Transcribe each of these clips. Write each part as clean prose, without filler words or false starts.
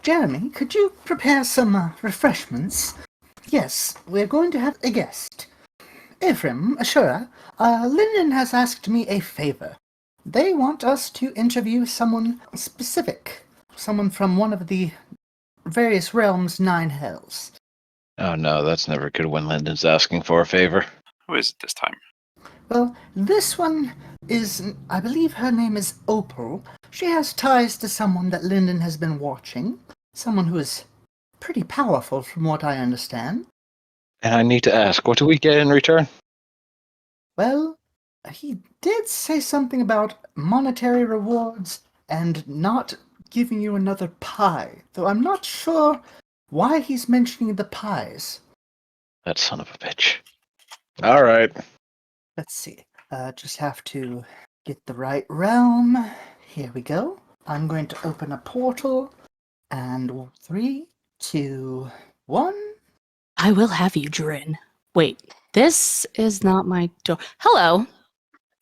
Jeremy, could you prepare some refreshments? Yes, we're going to have a guest. Ephraim, Ashura, Lyndon has asked me a favor. They want us to interview someone specific, someone from one of the various realms' 9 hells. Oh no, that's never good when Lyndon's asking for a favor. Who is it this time? Well, this one is, I believe her name is Opal. She has ties to someone that Lyndon has been watching, someone who is pretty powerful from what I understand. And I need to ask, what do we get in return? Well, he did say something about monetary rewards and not giving you another pie, though I'm not sure why he's mentioning the pies. That son of a bitch. Alright. Let's see. Just have to get the right realm. Here we go. I'm going to open a portal. And 3, 2, 1. I will have you, Drin. Wait, this is not my door. Hello.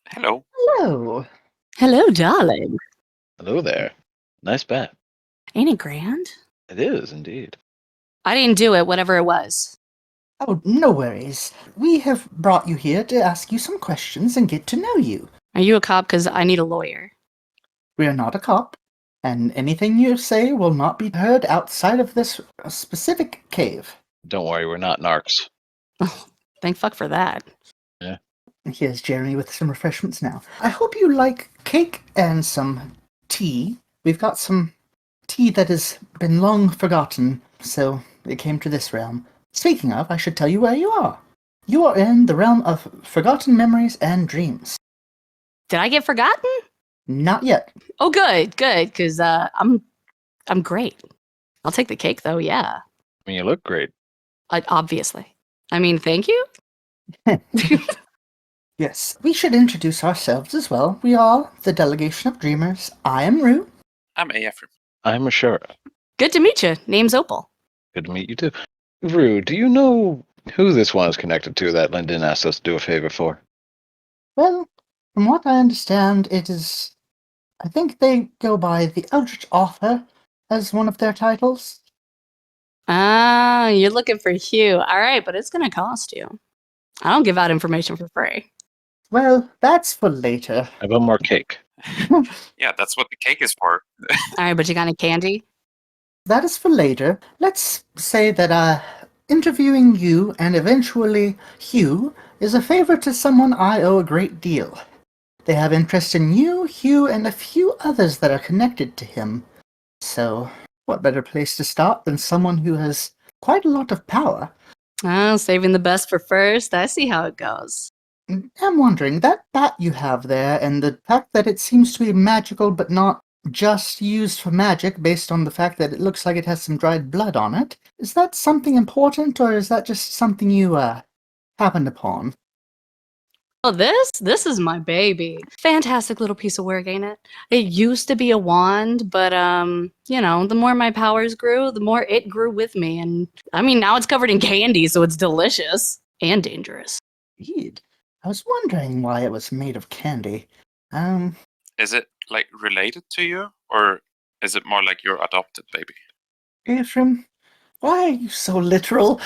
Hello. Hello. Hello, darling. Hello there. Nice bat. Ain't it grand? It is, indeed. I didn't do it, whatever it was. Oh, no worries. We have brought you here to ask you some questions and get to know you. Are you a cop? Because I need a lawyer. We are not a cop, and anything you say will not be heard outside of this specific cave. Don't worry, we're not narcs. Oh, thank fuck for that. Here's Jeremy with some refreshments now. I hope you like cake and some tea. We've got some tea that has been long forgotten, so it came to this realm. Speaking of, I should tell you where you are. You are in the realm of forgotten memories and dreams. Did I get forgotten? Not yet. Oh, good, because I'm great. I'll take the cake, though, yeah. I mean, you look great. Obviously. I mean, thank you? Yes, we should introduce ourselves as well. We are the Delegation of Dreamers. I am Rue. I'm Ephraim. I'm Ashura. Good to meet you. Name's Opal. Good to meet you too. Rue, do you know who this one is connected to that Lyndon asked us to do a favor for? Well, from what I understand, it is... I think they go by the Eldritch Author as one of their titles. Ah, you're looking for Hugh. All right, but it's going to cost you. I don't give out information for free. Well, that's for later. How about more cake? Yeah, that's what the cake is for. All right, but you got any candy? That is for later. Let's say that interviewing you and eventually Hugh is a favor to someone I owe a great deal. They have interest in you, Hugh, and a few others that are connected to him. So, what better place to start than someone who has quite a lot of power? Oh, saving the best for first. I see how it goes. I'm wondering, that bat you have there, and the fact that it seems to be magical but not just used for magic based on the fact that it looks like it has some dried blood on it, is that something important, or is that just something you, happened upon? Oh, this is my baby. Fantastic little piece of work, ain't it? It used to be a wand, but you know, the more my powers grew, the more it grew with me. And I mean, now it's covered in candy, so it's delicious and dangerous. Indeed. I was wondering why it was made of candy. Is it, like, related to you? Or is it more like your adopted baby? Ephraim, why are you so literal?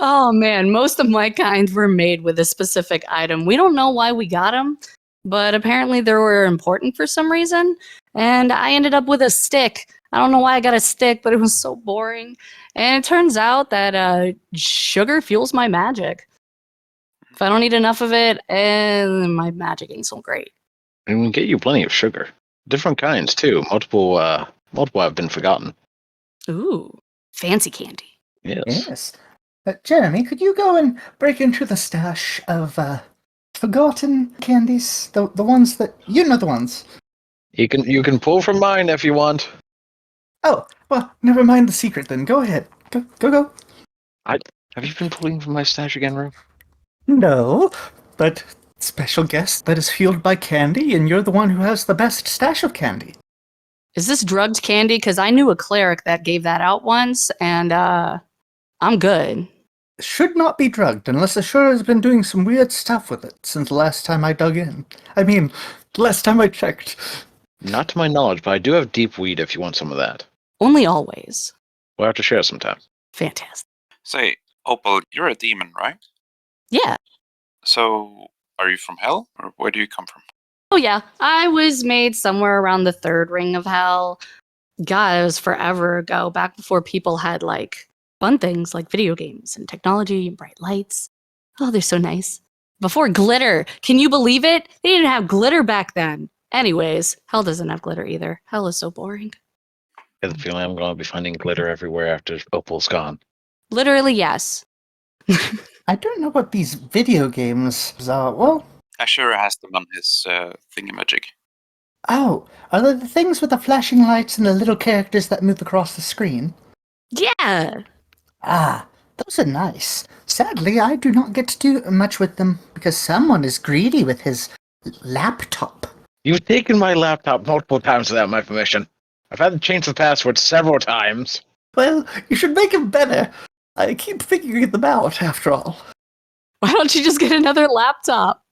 Oh man, most of my kinds were made with a specific item. We don't know why we got them, but apparently they were important for some reason. And I ended up with a stick. I don't know why I got a stick, but it was so boring. And it turns out that sugar fuels my magic. If I don't eat enough of it, my magic ain't so great. And we can get you plenty of sugar. Different kinds, too. Multiple have been forgotten. Ooh, fancy candy. Yes. Yes. Jeremy, could you go and break into the stash of forgotten candies? The ones that... You know the ones. You can pull from mine if you want. Oh, well, never mind the secret then. Go ahead. Go. Have you been pulling from my stash again, Rue? No, but special guest that is fueled by candy, and you're the one who has the best stash of candy. Is this drugged candy? Because I knew a cleric that gave that out once, and I'm good. Should not be drugged, unless Ashura has been doing some weird stuff with it since the last time I dug in. I mean, the last time I checked. Not to my knowledge, but I do have deep weed if you want some of that. Only always. We'll have to share sometime. Fantastic. Say, Opal, you're a demon, right? Yeah. So, are you from hell, or where do you come from? Oh, yeah. I was made somewhere around the third ring of hell. God, it was forever ago, back before people had like fun things like video games and technology and bright lights. Oh, they're so nice. Before glitter. Can you believe it? They didn't have glitter back then. Anyways, hell doesn't have glitter either. Hell is so boring. I have the feeling I'm going to be finding glitter everywhere after Opal's gone. Literally, yes. I don't know what these video games are. Well, Asher has them on his thingamajig. oh, are they the things with the flashing lights and the little characters that move across the screen? Yeah. Ah, those are nice. Sadly, I do not get to do much with them because someone is greedy with his laptop. You've taken my laptop multiple times without my permission. I've had to change the password several times. Well, you should make them better. I keep figuring them out, after all. Why don't you just get another laptop?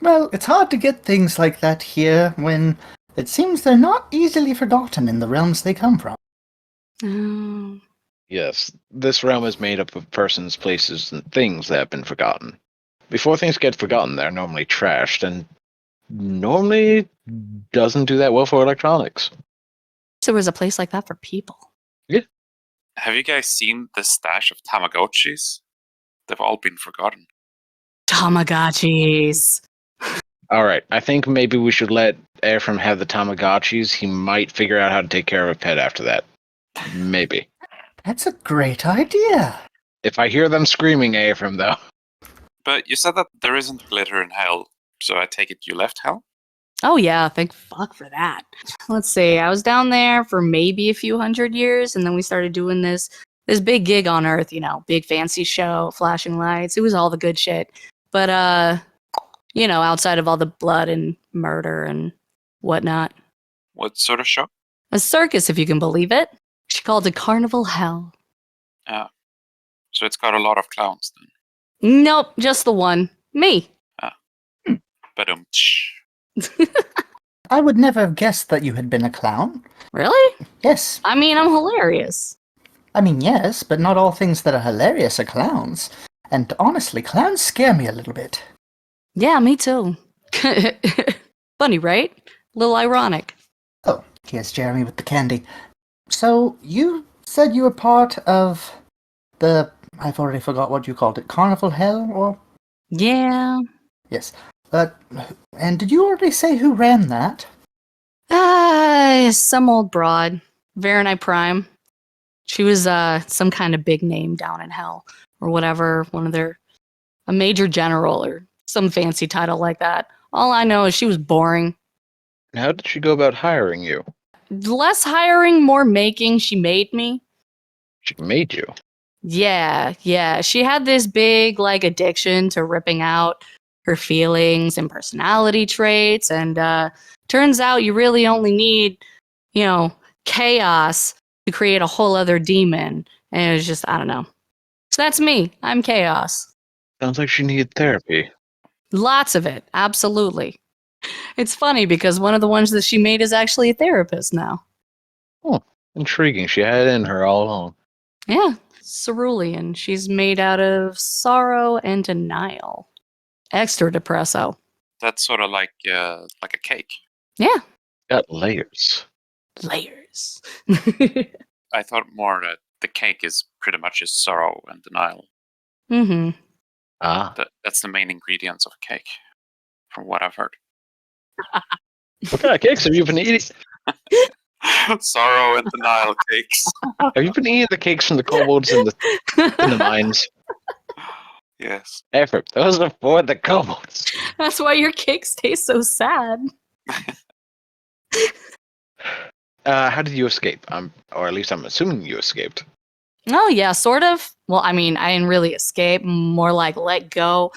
Well, it's hard to get things like that here when it seems they're not easily forgotten in the realms they come from. Oh. Yes, this realm is made up of persons, places, and things that have been forgotten. Before things get forgotten, they're normally trashed, and normally doesn't do that well for electronics. So there was a place like that for people. Have you guys seen the stash of Tamagotchis? They've all been forgotten. Tamagotchis. Alright, I think maybe we should let Ephraim have the Tamagotchis. He might figure out how to take care of a pet after that. Maybe. That's a great idea. If I hear them screaming, Ephraim, though. But you said that there isn't glitter in hell, so I take it you left hell? Oh yeah, thank fuck for that. Let's see, I was down there for maybe a few hundred years, and then we started doing this big gig on Earth, you know, big fancy show, flashing lights. It was all the good shit. But you know, outside of all the blood and murder and whatnot. What sort of show? A circus, if you can believe it. She called it Carnival Hell. So it's got a lot of clowns then. Nope, just the one. Me. But I would never have guessed that you had been a clown. Really? Yes. I mean, I'm hilarious. I mean, yes, but not all things that are hilarious are clowns. And honestly, clowns scare me a little bit. Yeah, me too. Funny, right? A little ironic. Oh, here's Jeremy with the candy. So, you said you were part of the... I've already forgot what you called it. Carnival Hell, or... Yeah. Yes. And did you already say who ran that? Some old broad. Varanite Prime. She was some kind of big name down in hell. Or whatever. A major general or some fancy title like that. All I know is she was boring. How did she go about hiring you? Less hiring, more making. She made me. She made you. Yeah. She had this big, like, addiction to ripping out her feelings and personality traits. And turns out you really only need, you know, chaos to create a whole other demon. And it was just, I don't know. So that's me. I'm chaos. Sounds like she needed therapy. Lots of it. Absolutely. It's funny because one of the ones that she made is actually a therapist now. Oh, intriguing. She had it in her all along. Yeah. Cerulean. She's made out of sorrow and denial. Extra depresso. that's sort of like a cake. Yeah. Got layers. Layers. I thought more that the cake is pretty much just sorrow and denial. Mm-hmm. Ah. That's the main ingredients of a cake, from what I've heard. What kind of cakes have you been eating? Sorrow and denial cakes. Have you been eating the cakes from the kobolds in the mines? Yes. Effort. Those are for the kobolds. That's why your cakes taste so sad. How did you escape? Or at least I'm assuming you escaped. Oh, yeah, sort of. Well, I mean, I didn't really escape, more like let go.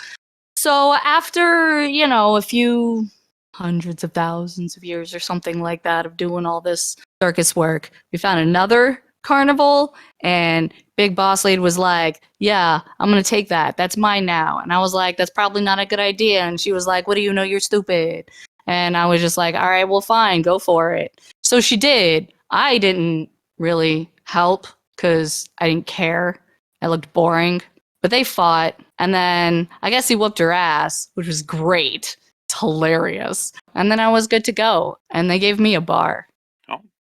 So after, a few hundreds of thousands of years or something like that of doing all this circus work, we found another carnival, and Big Boss Lady was like, yeah, I'm going to take that. That's mine now. And I was like, that's probably not a good idea. And she was like, what do you know? You're stupid. And I was just like, all right, well, fine, go for it. So she did. I didn't really help because I didn't care. I looked boring. But they fought. And then I guess he whooped her ass, which was great. It's hilarious. And then I was good to go. And they gave me a bar.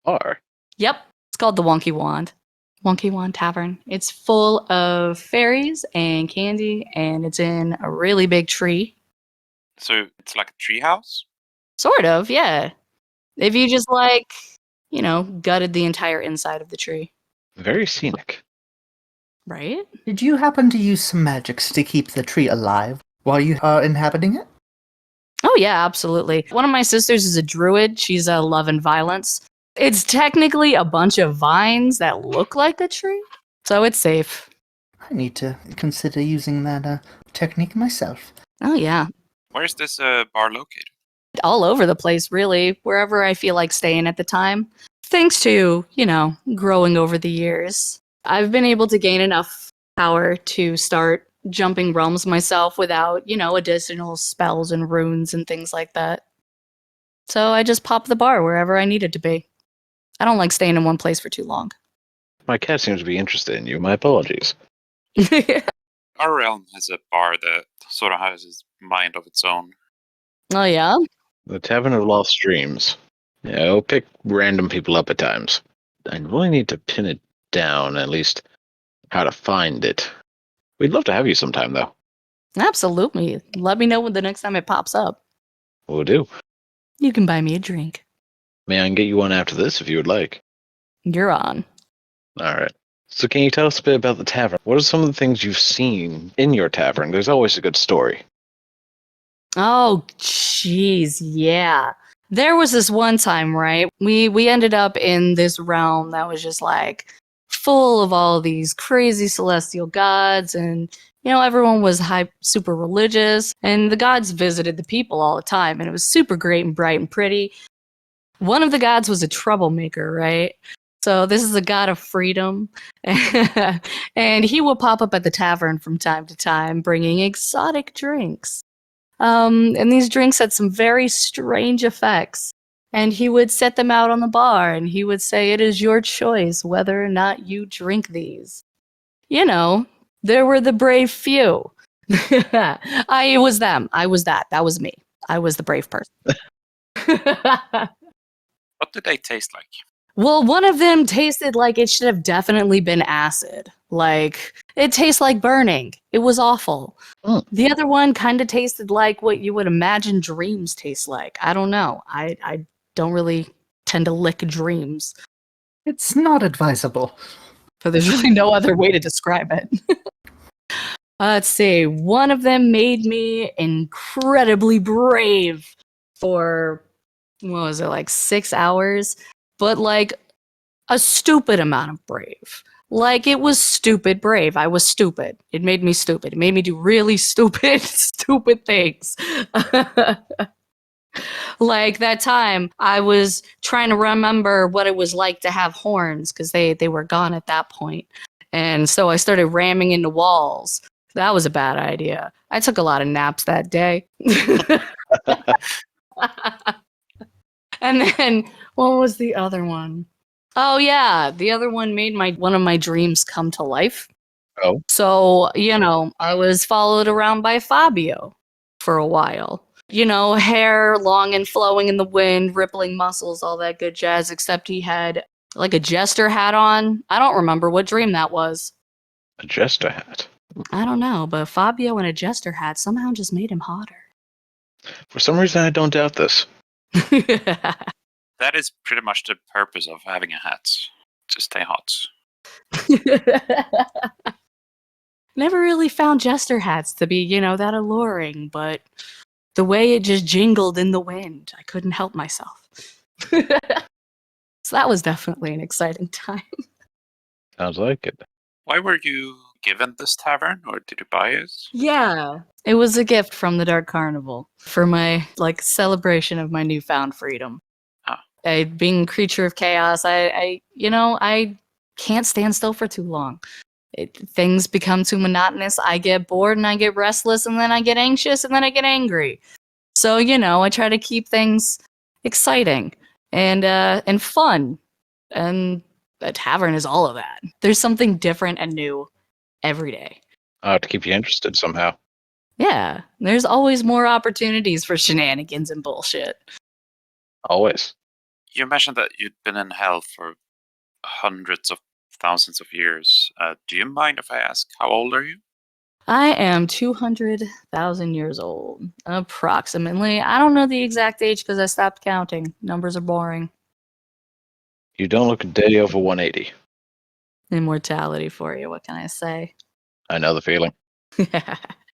Bar. Yep. It's called the Wonky Wand. Wonky Wand Tavern. It's full of fairies and candy, and it's in a really big tree. So it's like a treehouse? Sort of, yeah. If you just like, gutted the entire inside of the tree, Very scenic. right? Did you happen to use some magics to keep the tree alive while you are inhabiting it? Oh, yeah, absolutely. One of my sisters is a druid. She's a love and violence. It's technically a bunch of vines that look like a tree, so it's safe. I need to consider using that technique myself. Oh, yeah. Where is this bar located? All over the place, really, wherever I feel like staying at the time. Thanks to, growing over the years, I've been able to gain enough power to start jumping realms myself without, additional spells and runes and things like that. So I just pop the bar wherever I need it to be. I don't like staying in one place for too long. My cat seems to be interested in you. My apologies. Our realm has a bar that sort of has its mind of its own. Oh, yeah? The Tavern of Lost Dreams. Yeah, I'll pick random people up at times. I really need to pin it down, at least how to find it. We'd love to have you sometime, though. Absolutely. Let me know when the next time it pops up. We'll do. You can buy me a drink. May I get you one after this if you would like? You're on. All right. So can you tell us a bit about the tavern? What are some of the things you've seen in your tavern? There's always a good story. Oh, jeez, yeah. There was this one time, right? We ended up in this realm that was just like full of all these crazy celestial gods, and everyone was super religious, and the gods visited the people all the time, and it was super great and bright and pretty. One of the gods was a troublemaker, right? So this is a god of freedom, and he would pop up at the tavern from time to time, bringing exotic drinks. And these drinks had some very strange effects. And he would set them out on the bar, and he would say, "It is your choice whether or not you drink these." There were the brave few. It was them. I was that. That was me. I was the brave person. What did they taste like? Well, one of them tasted like it should have definitely been acid. Like, it tastes like burning. It was awful. The other one kind of tasted like what you would imagine dreams taste like. I don't know. I don't really tend to lick dreams. It's not advisable. But there's really no other way to describe it. Let's see. One of them made me incredibly brave for, what was it, like 6 hours? But like a stupid amount of brave. Like, it was stupid brave. I was stupid. It made me stupid. It made me do really stupid, stupid things. Like that time I was trying to remember what it was like to have horns because they were gone at that point. And so I started ramming into walls. That was a bad idea. I took a lot of naps that day. And then what was the other one? Oh yeah, the other one made one of my dreams come to life. Oh. So, I was followed around by Fabio for a while. Hair long and flowing in the wind, rippling muscles, all that good jazz, except he had like a jester hat on. I don't remember what dream that was. A jester hat. I don't know, but Fabio in a jester hat somehow just made him hotter. For some reason, I don't doubt this. That is pretty much the purpose of having a hat. To stay hot. Never really found jester hats to be, that alluring, but the way it just jingled in the wind, I couldn't help myself. So that was definitely an exciting time. Sounds like it. Why were you given this tavern, or did you buy it? Yeah, it was a gift from the Dark Carnival for my celebration of my newfound freedom. Being a creature of chaos, I can't stand still for too long. Things become too monotonous. I get bored and I get restless, and then I get anxious, and then I get angry. So, I try to keep things exciting and fun. And a tavern is all of that. There's something different and new every day. To keep you interested somehow. Yeah, there's always more opportunities for shenanigans and bullshit. Always. You mentioned that you'd been in hell for hundreds of thousands of years. Do you mind if I ask how old are you? I am 200,000 years old, approximately. I don't know the exact age because I stopped counting. Numbers are boring. You don't look a day over 180. Immortality for you, what can I say? I know the feeling.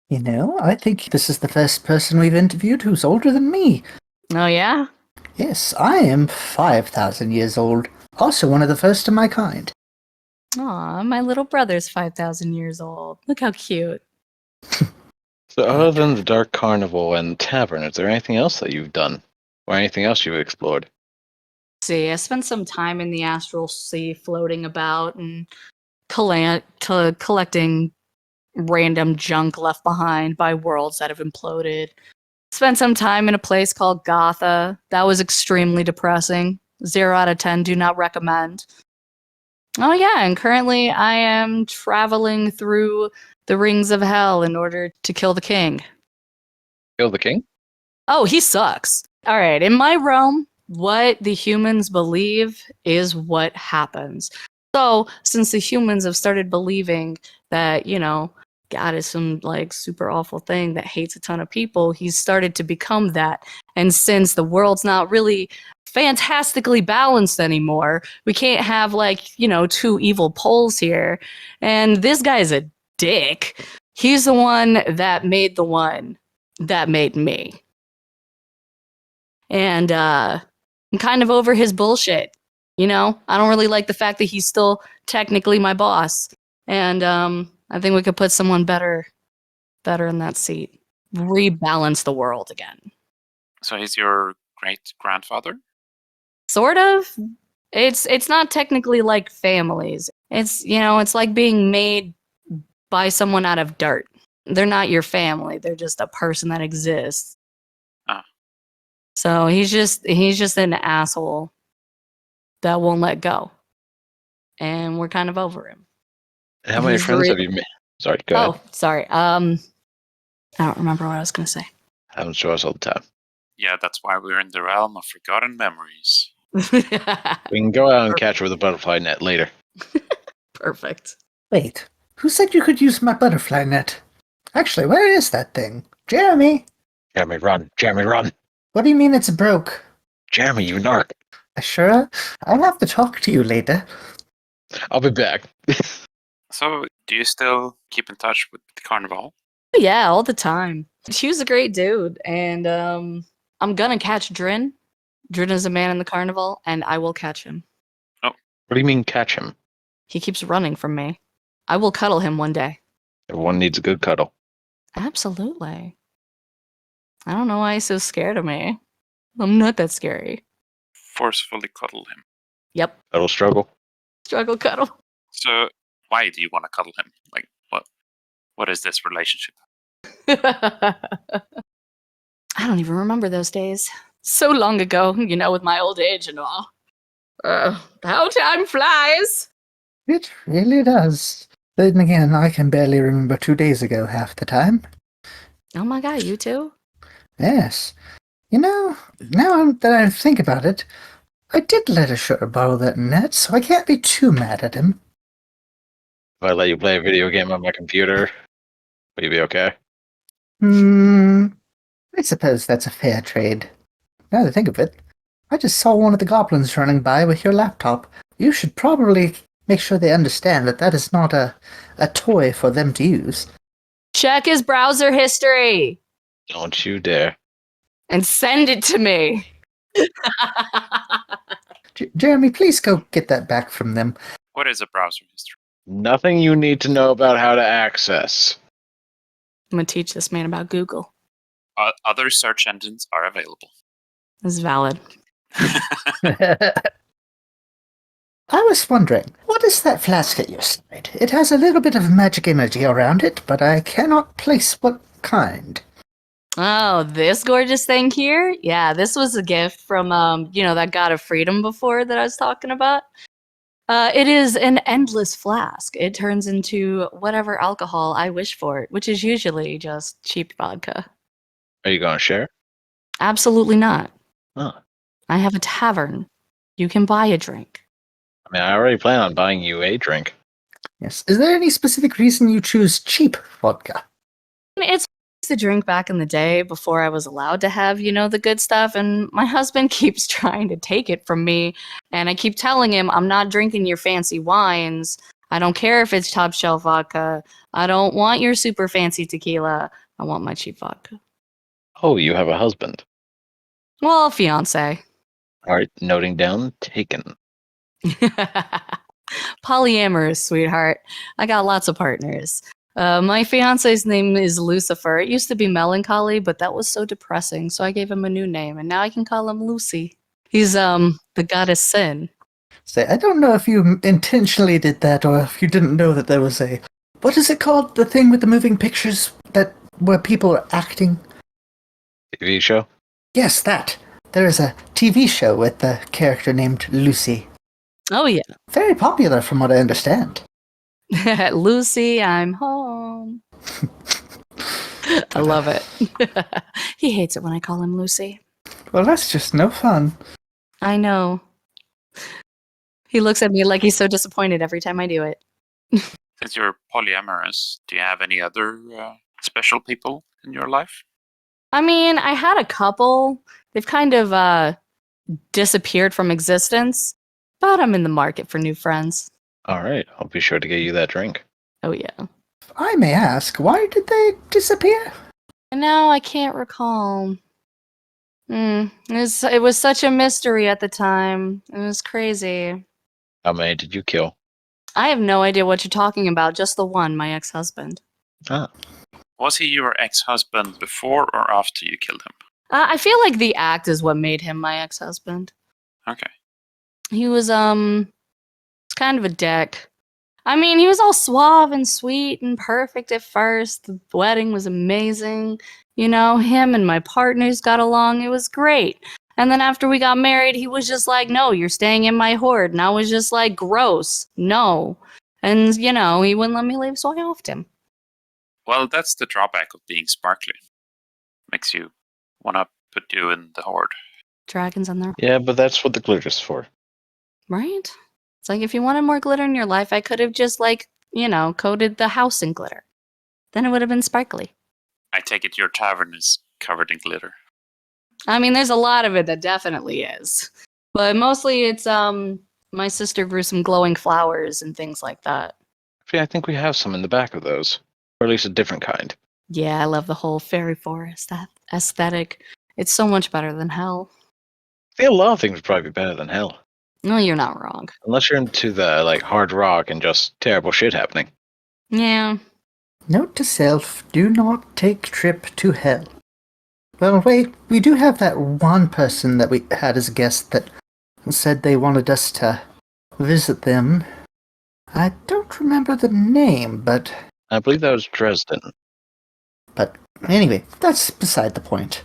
You know, I think this is the first person we've interviewed who's older than me. Oh, yeah? Yes, I am 5,000 years old, also one of the first of my kind. Aw, my little brother's 5,000 years old. Look how cute. So other than the Dark Carnival and Tavern, is there anything else that you've done? Or anything else you've explored? See, I spent some time in the astral sea floating about and collecting random junk left behind by worlds that have imploded. Spent some time in a place called Gotha. That was extremely depressing. 0 out of 10, do not recommend. Oh yeah, and currently I am traveling through the rings of hell in order to kill the king. Kill the king? Oh, he sucks. All right, in my realm, what the humans believe is what happens. So, since the humans have started believing that, God is some like super awful thing that hates a ton of people, he's started to become that. And since the world's not really fantastically balanced anymore, we can't have two evil poles here. And this guy's a dick. He's the one that made me. And I'm kind of over his bullshit. I don't really like the fact that he's still technically my boss. And I think we could put someone better in that seat. Rebalance the world again. So he's your great grandfather? Sort of. It's not technically like families. It's like being made by someone out of dirt. They're not your family. They're just a person that exists. Ah. So he's just an asshole that won't let go. And we're kind of over him. And how many He's friends have you made? Sorry, go ahead. Oh, sorry. I don't remember what I was going to say. Happens to us all the time. Yeah, that's why we're in the realm of forgotten memories. We can go out and catch her with a butterfly net later. Perfect. Wait, who said you could use my butterfly net? Actually, where is that thing? Jeremy! Jeremy, run. Jeremy, run. What do you mean it's broke? Jeremy, you narc. Ashura, I'll have to talk to you later. I'll be back. So, do you still keep in touch with the carnival? Yeah, all the time. She was a great dude. And I'm going to catch Drin. Drin is a man in the carnival, and I will catch him. What do you mean catch him? He keeps running from me. I will cuddle him one day. Everyone needs a good cuddle. Absolutely. I don't know why he's so scared of me. I'm not that scary. Forcefully cuddle him. Yep. Cuddle struggle. Struggle cuddle. So, why do you want to cuddle him? Like, what is this relationship? I don't even remember those days. So long ago, with my old age and all. How time flies. It really does. Then again, I can barely remember 2 days ago half the time. Oh my god, you too? Yes. Now that I think about it, I did let Ashura borrow that net, so I can't be too mad at him. If I let you play a video game on my computer, will you be okay? I suppose that's a fair trade. Now that I think of it, I just saw one of the goblins running by with your laptop. You should probably make sure they understand that is not a toy for them to use. Check his browser history Don't you dare. and send it to me. Jeremy, please go get that back from them. What is a browser history? Nothing you need to know about how to access. I'm going to teach this man about Google. Other search engines are available. This is valid. I was wondering, what is that flask at your side? It has a little bit of magic energy around it, but I cannot place what kind. Oh, this gorgeous thing here? Yeah, this was a gift from that god of freedom before that I was talking about. It is an endless flask. It turns into whatever alcohol I wish for it, which is usually just cheap vodka. Are you going to share? Absolutely not. Huh. I have a tavern. You can buy a drink. I mean, I already plan on buying you a drink. Yes. Is there any specific reason you choose cheap vodka? It's the drink back in the day before I was allowed to have, the good stuff. And my husband keeps trying to take it from me. And I keep telling him, I'm not drinking your fancy wines. I don't care if it's top shelf vodka. I don't want your super fancy tequila. I want my cheap vodka. Oh, you have a husband. Well, fiance. All right, noting down, taken. Polyamorous, sweetheart. I got lots of partners. My fiance's name is Lucifer. It used to be Melancholy, but that was so depressing, so I gave him a new name, and now I can call him Lucy. He's the goddess Sin. Say, I don't know if you intentionally did that or if you didn't know that there was a... What is it called? The thing with the moving pictures where people are acting? TV show? Yes, that. There is a TV show with a character named Lucy. Oh yeah. Very popular from what I understand. Lucy, I'm home. I love it. He hates it when I call him Lucy. Well, that's just no fun. I know. He looks at me like he's so disappointed every time I do it. Since you're polyamorous, do you have any other special people in your life? I mean, I had a couple. They've kind of disappeared from existence, but I'm in the market for new friends. All right, I'll be sure to get you that drink. Oh, yeah. If I may ask, why did they disappear? And now I can't recall. It was such a mystery at the time. It was crazy. How many did you kill? I have no idea what you're talking about, just the one, my ex-husband. Ah, Was he your ex-husband before or after you killed him? I feel like the act is what made him my ex-husband. Okay. He was kind of a dick. I mean, he was all suave and sweet and perfect at first. The wedding was amazing. Him and my partners got along. It was great. And then after we got married, he was just like, no, you're staying in my hoard. And I was just like, gross. No. And, he wouldn't let me leave, so I offed him. Well, that's the drawback of being sparkly. Makes you want to put you in the horde. Dragons on their... yeah, but that's what the glitter's for. Right? It's like, if you wanted more glitter in your life, I could have just, coated the house in glitter. Then it would have been sparkly. I take it your tavern is covered in glitter. I mean, there's a lot of it that definitely is. But mostly it's, my sister grew some glowing flowers and things like that. Actually, I think we have some in the back of those. Or at least a different kind. Yeah, I love the whole fairy forest aesthetic. It's so much better than hell. I think a lot of things would probably be better than hell. No, you're not wrong. Unless you're into the, hard rock and just terrible shit happening. Yeah. Note to self, do not take trip to hell. Well, wait, we do have that one person that we had as a guest that said they wanted us to visit them. I don't remember the name, but I believe that was Dresden. But anyway, that's beside the point.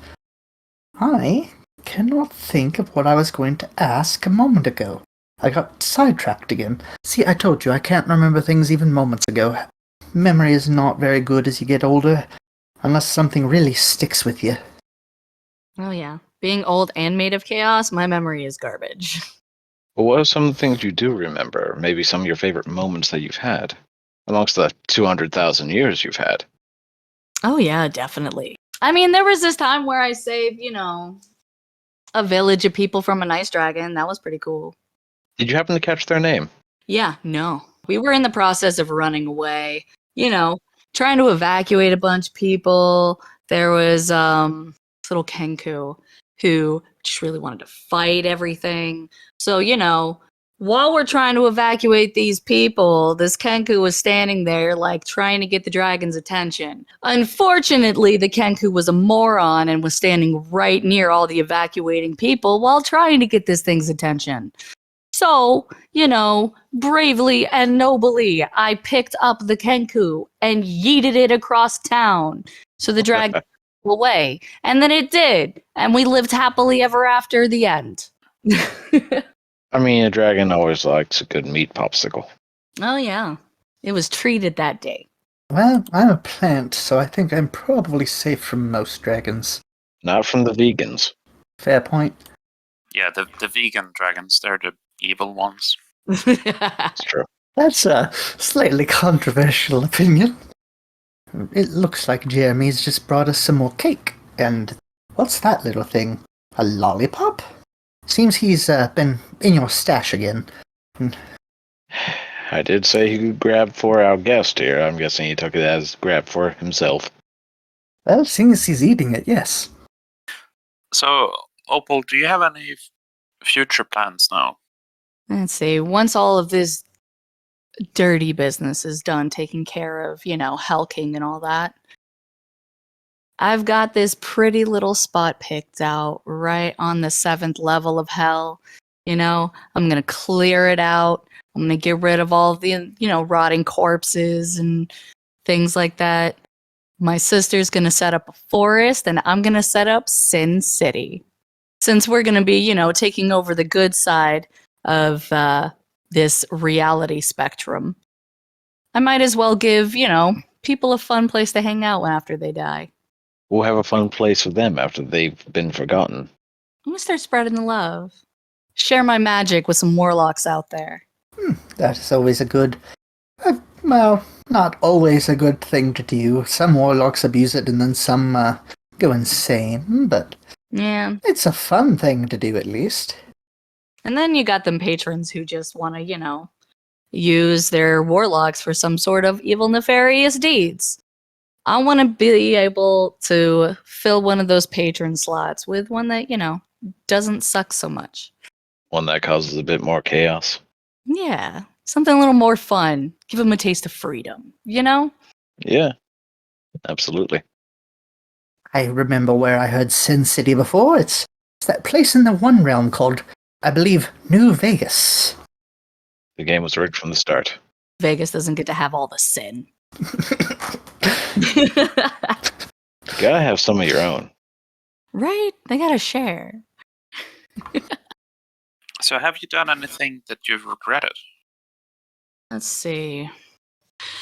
I cannot think of what I was going to ask a moment ago. I got sidetracked again. See, I told you, I can't remember things even moments ago. Memory is not very good as you get older, unless something really sticks with you. Oh, yeah. Being old and made of chaos, my memory is garbage. But what are some of the things you do remember? Maybe some of your favorite moments that you've had? Amongst the 200,000 years you've had? Oh, yeah, definitely. I mean, there was this time where I saved, a village of people from an ice dragon. That was pretty cool. Did you happen to catch their name? Yeah, no. We were in the process of running away, trying to evacuate a bunch of people. There was little Kenku who just really wanted to fight everything. So, while we're trying to evacuate these people, this Kenku was standing there, trying to get the dragon's attention. Unfortunately, the Kenku was a moron and was standing right near all the evacuating people while trying to get this thing's attention. So, bravely and nobly, I picked up the Kenku and yeeted it across town. So the away. And then it did. And we lived happily ever after the end. I mean, a dragon always likes a good meat popsicle. Oh, yeah. It was treated that day. Well, I'm a plant, so I think I'm probably safe from most dragons. Not from the vegans. Fair point. Yeah, the vegan dragons, they're the evil ones. It's true. That's a slightly controversial opinion. It looks like Jeremy's just brought us some more cake. And what's that little thing? A lollipop? Seems he's been in your stash again. I did say he could grab for our guest here. I'm guessing he took it as grab for himself. Well, seeing as he's eating it, yes. So, Opal, do you have any future plans now? Let's see. Once all of this dirty business is done, taking care of, Hell King and all that, I've got this pretty little spot picked out right on the 7th level of hell. I'm going to clear it out. I'm going to get rid of all of the, rotting corpses and things like that. My sister's going to set up a forest, and I'm going to set up Sin City. Since we're going to be, taking over the good side of this reality spectrum, I might as well give, people a fun place to hang out after they die. We'll have a fun place for them after they've been forgotten. I'm going to start spreading the love. Share my magic with some warlocks out there. That is always a good... well, not always a good thing to do. Some warlocks abuse it and then some go insane, but... Yeah. It's a fun thing to do, at least. And then you got them patrons who just want to, use their warlocks for some sort of evil, nefarious deeds. I want to be able to fill one of those patron slots with one that, doesn't suck so much. One that causes a bit more chaos. Yeah. Something a little more fun. Give them a taste of freedom, Yeah, absolutely. I remember where I heard Sin City before. It's that place in the One Realm called, I believe, New Vegas. The game was rigged from the start. Vegas doesn't get to have all the sin. You gotta have some of your own. Right? They gotta share. So, have you done anything that you've regretted? Let's see.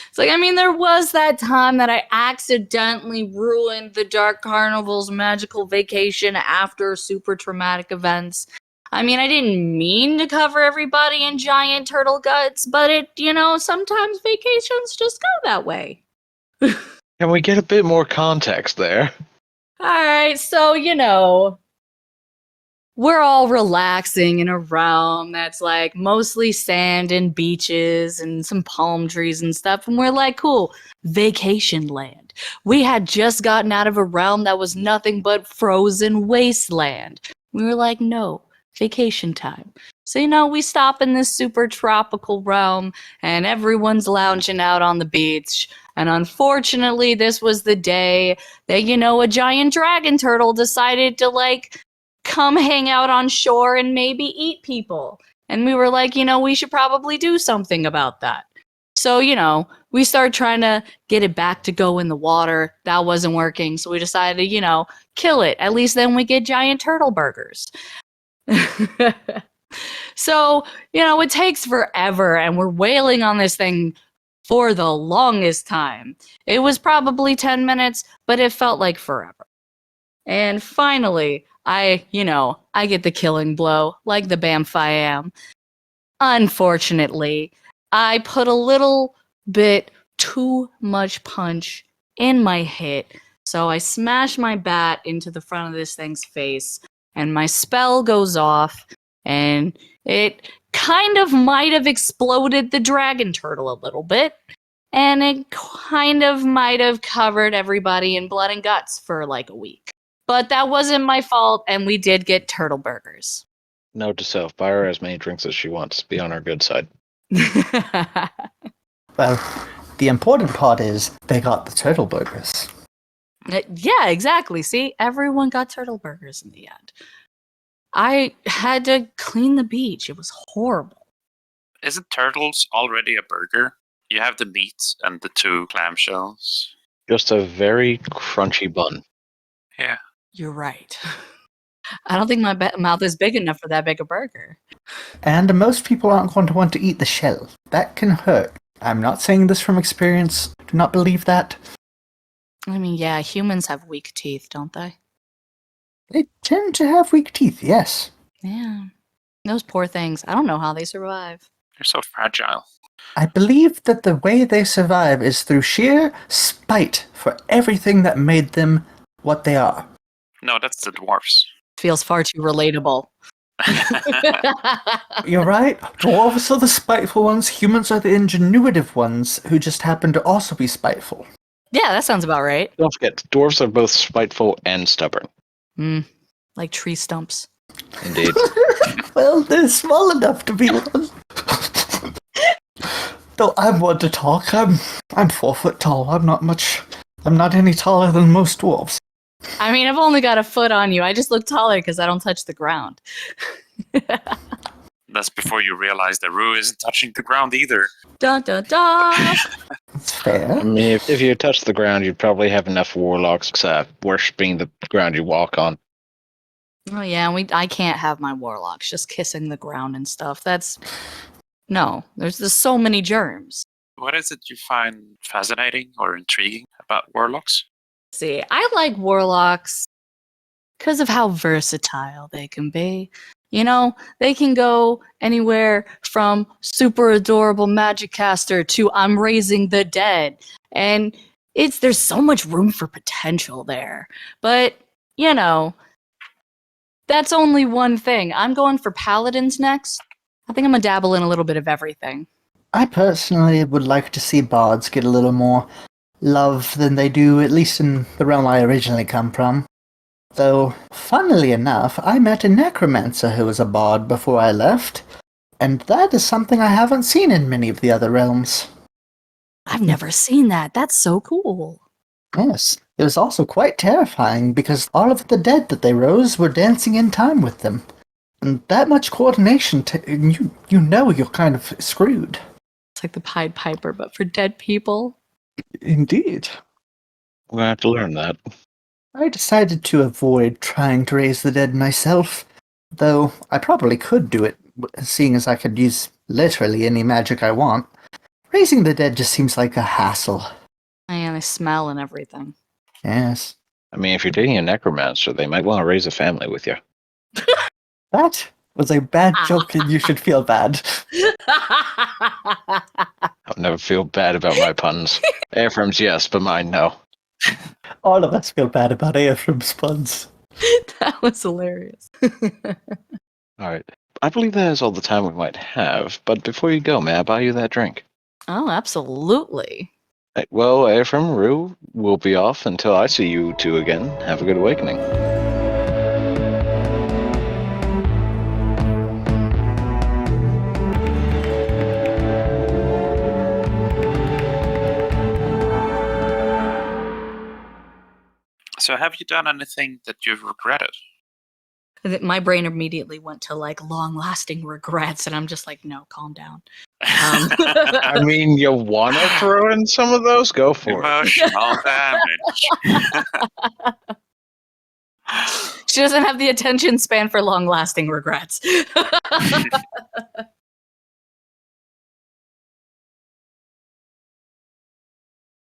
It's like, there was that time that I accidentally ruined the Dark Carnival's magical vacation after super traumatic events. I didn't mean to cover everybody in giant turtle guts, but sometimes vacations just go that way. Can we get a bit more context there? Alright, so, we're all relaxing in a realm that's like mostly sand and beaches and some palm trees and stuff. And we're like, cool, vacation land. We had just gotten out of a realm that was nothing but frozen wasteland. We were like, no, vacation time. So, we stop in this super tropical realm and everyone's lounging out on the beach. And unfortunately, this was the day that, a giant dragon turtle decided to come hang out on shore and maybe eat people. And we were like, we should probably do something about that. So, we started trying to get it back to go in the water. That wasn't working. So we decided to, kill it. At least then we get giant turtle burgers. So, it takes forever and we're wailing on this thing for the longest time. It was probably 10 minutes, but it felt like forever. And finally, I get the killing blow, like the Bamf I am. Unfortunately, I put a little bit too much punch in my hit, so I smash my bat into the front of this thing's face, and my spell goes off, and it kind of might have exploded the dragon turtle a little bit, and it kind of might have covered everybody in blood and guts for like a week. But that wasn't my fault, and we did get turtle burgers. Note to self, buy her as many drinks as she wants. Be on her good side. Well, the important part is they got the turtle burgers. Yeah, exactly. See, everyone got turtle burgers in the end. I had to clean the beach. It was horrible. Isn't turtles already a burger? You have the meat and the 2 clamshells. Just a very crunchy bun. Yeah. You're right. I don't think my mouth is big enough for that big a burger. And most people aren't going to want to eat the shell. That can hurt. I'm not saying this from experience. Do not believe that. I mean, yeah, humans have weak teeth, don't they? They tend to have weak teeth, yes. Yeah. Those poor things. I don't know how they survive. They're so fragile. I believe that the way they survive is through sheer spite for everything that made them what they are. No, that's the dwarfs. Feels far too relatable. You're right. Dwarves are the spiteful ones. Humans are the ingenuitive ones who just happen to also be spiteful. Yeah, that sounds about right. Don't forget, dwarves are both spiteful and stubborn. Like tree stumps. Indeed. Well, they're small enough to be one. Though I'm one to talk. I'm 4 foot tall. I'm not any taller than most dwarves. I mean, I've only got a foot on you. I just look taller because I don't touch the ground. That's before you realize that Rue isn't touching the ground either. Dun dun dun! That's fair. I mean, if you touch the ground, you'd probably have enough warlocks worshipping the ground you walk on. Oh yeah, I can't have my warlocks just kissing the ground and stuff. No. There's so many germs. What is it you find fascinating or intriguing about warlocks? See, I like warlocks because of how versatile they can be. You know, they can go anywhere from super adorable magic caster to I'm raising the dead. And there's so much room for potential there. But, you know, that's only one thing. I'm going for paladins next. I think I'm gonna dabble in a little bit of everything. I personally would like to see bards get a little more love than they do, at least in the realm I originally come from. Though, funnily enough, I met a necromancer who was a bard before I left, and that is something I haven't seen in many of the other realms. I've never seen that. That's so cool. Yes, it was also quite terrifying because all of the dead that they rose were dancing in time with them. And that much coordination, you know you're kind of screwed. It's like the Pied Piper, but for dead people. Indeed. We're going to have to learn that. I decided to avoid trying to raise the dead myself, though I probably could do it, seeing as I could use literally any magic I want. Raising the dead just seems like a hassle. And they smell and everything. Yes. I mean, if you're dating a necromancer, they might want to raise a family with you. That was a bad joke and you should feel bad. I'll never feel bad about my puns. Ephraim's yes, but mine no. All of us feel bad about Ephraim's puns. That was hilarious. Alright. I believe that is all the time we might have, but before you go, may I buy you that drink? Oh, absolutely. Right, well, Ephraim, Rue, we'll be off until I see you two again. Have a good awakening. So have you done anything that you've regretted? My brain immediately went to like long-lasting regrets, and I'm just like, no, calm down. I mean, you want to throw in some of those? Go for it. Emotional damage. She doesn't have the attention span for long-lasting regrets.